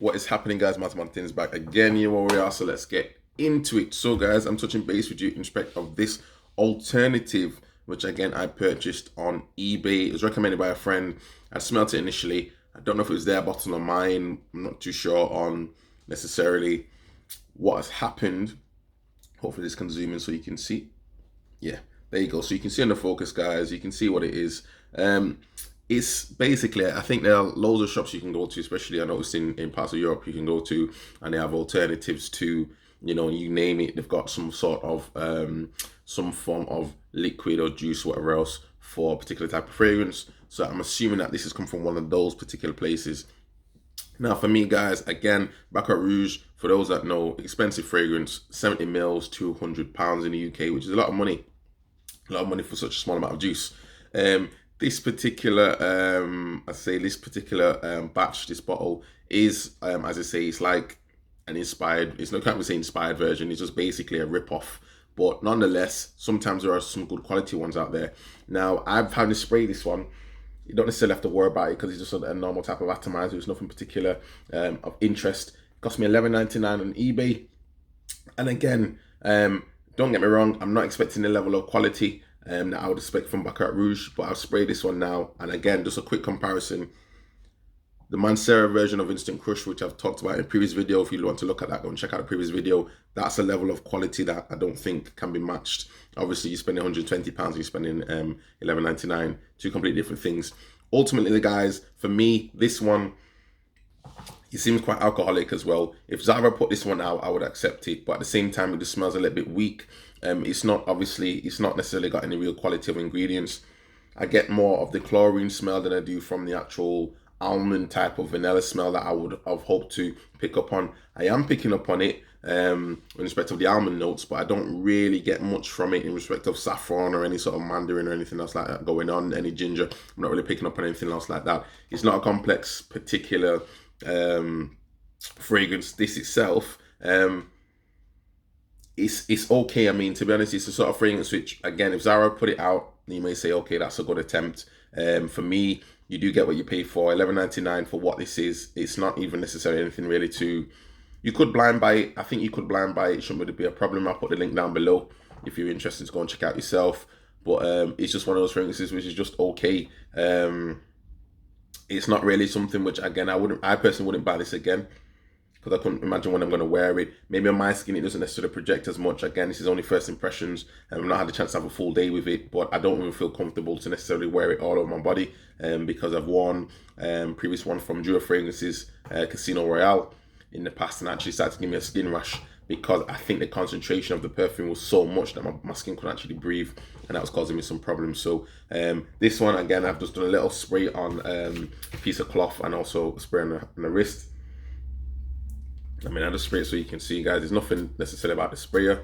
What is happening, guys? Martin is back again. You know where we are, so let's get into it. So guys, I'm touching base with you in respect of this alternative, which again I purchased on eBay. It was recommended by a friend. I smelt it initially. I don't know if it was their bottle or mine. I'm not too sure on necessarily what has happened. Hopefully this can zoom in so you can see. Yeah, there you go. So you can see on the focus, guys, you can see what it is. It's basically, I think there are loads of shops you can go to, especially I noticed in parts of Europe you can go to, and they have alternatives to, you know, you name it, they've got some sort of, some form of liquid or juice, whatever else, for a particular type of fragrance. So I'm assuming that this has come from one of those particular places. Now for me, guys, again, Baccarat Rouge, for those that know, expensive fragrance, 70 mils, £200 in the UK, which is a lot of money. A lot of money for such a small amount of juice. This particular, batch, this bottle is, as I say, it's like an inspired, it's not, can't say inspired version, it's just basically a rip-off. But nonetheless, sometimes there are some good quality ones out there. Now, I've had to spray this one. You don't necessarily have to worry about it because it's just a normal type of atomizer. It's nothing particular of interest. It cost me $11.99 on eBay. And again, don't get me wrong, I'm not expecting the level of quality that I would expect from Baccarat Rouge, but I've sprayed this one now. And again, just a quick comparison. The Mancera version of Instant Crush, which I've talked about in a previous video, if you want to look at that, go and check out the previous video. That's a level of quality that I don't think can be matched. Obviously, you're spending £120 and you're spending $11.99, two completely different things. Ultimately, guys, for me, this one, it seems quite alcoholic as well. If Zara put this one out, I would accept it. But at the same time, it just smells a little bit weak. It's not necessarily got any real quality of ingredients. I get more of the chlorine smell than I do from the actual almond type of vanilla smell that I would have hoped to pick up on. I am picking up on it in respect of the almond notes, but I don't really get much from it in respect of saffron or any sort of mandarin or anything else like that going on, any ginger. I'm not really picking up on anything else like that. It's not a complex particular fragrance. This itself, it's okay. I mean, to be honest, it's a sort of fragrance which, again, if Zara put it out, you may say, okay, that's a good attempt. For me, you do get what you pay for. $11.99 for what this is. It's not even necessarily anything really to. You could blind buy it. I think you could blind buy it. It shouldn't really be a problem. I'll put the link down below if you're interested to go and check out yourself. But it's just one of those fragrances which is just okay. It's not really something which, again, I personally wouldn't buy this again, because I couldn't imagine when I'm going to wear it. Maybe on my skin it doesn't necessarily project as much. Again, this is only first impressions, and I've not had a chance to have a full day with it, but I don't even feel comfortable to necessarily wear it all over my body, because I've worn previous one from Duo Fragrances, Casino Royale, in the past, and actually started to give me a skin rash because I think the concentration of the perfume was so much that my skin couldn't actually breathe, and that was causing me some problems. So this one, again, I've just done a little spray on a piece of cloth and also a spray on the wrist. I mean, I just spray it so you can see, guys. There's nothing necessarily about the sprayer.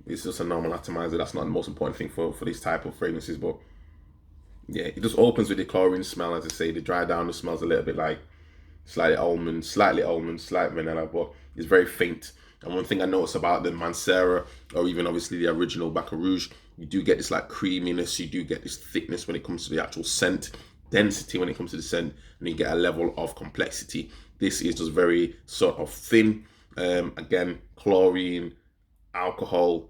It's just a normal atomizer. That's not the most important thing for these type of fragrances. But yeah, it just opens with the chlorine smell. As I say, the dry down just smells a little bit like slightly almond, slight vanilla, but it's very faint. And one thing I noticed about the Mancera, or even obviously the original Baccarat Rouge, you do get this like creaminess, you do get this thickness when it comes to the actual scent, density when it comes to the scent, and you get a level of complexity. This is just very sort of thin. Again, chlorine, alcohol,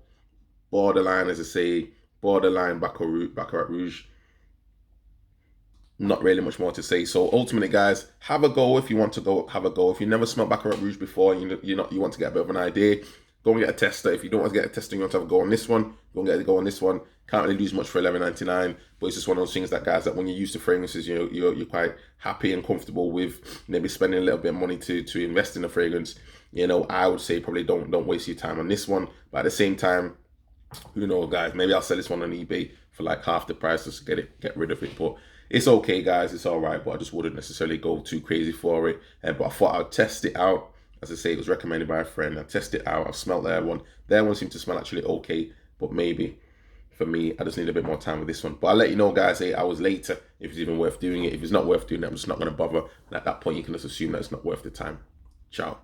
borderline, as I say, borderline Baccarat Rouge. Not really much more to say. So ultimately, guys, have a go if you want to go. Have a go. If you never smelled Baccarat Rouge before, you want to get a bit of an idea, go and get a tester. If you don't want to get a tester, you want to have a go on this one, go and get a go on this one. Can't really lose much for $11.99, but it's just one of those things that, guys, that when you're used to fragrances, you're quite happy and comfortable with maybe spending a little bit of money to invest in a fragrance. I would say probably don't waste your time on this one. But at the same time, who knows, guys? Maybe I'll sell this one on eBay for like half the price just to get rid of it. But it's okay, guys. It's all right, but I just wouldn't necessarily go too crazy for it. But I thought I'd test it out. As I say, it was recommended by a friend. I tested it out. I've smelled their one. Their one seemed to smell actually okay, but maybe for me, I just need a bit more time with this one. But I'll let you know, guys, 8 hours later if it's even worth doing it. If it's not worth doing it, I'm just not going to bother. And at that point, you can just assume that it's not worth the time. Ciao.